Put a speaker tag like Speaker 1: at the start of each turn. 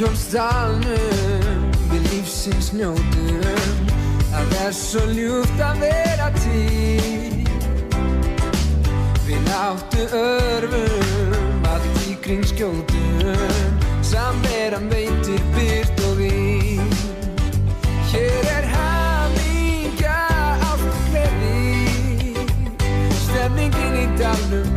Speaker 1: Ingólfsdalnum við lífsins njótum. Það svo ljúft að vera til. Við náttu örvum allt í kring skjótum. Samveran veitir byrt og vín. Hér hamingja, ást og gleði. Stemningin í dalnum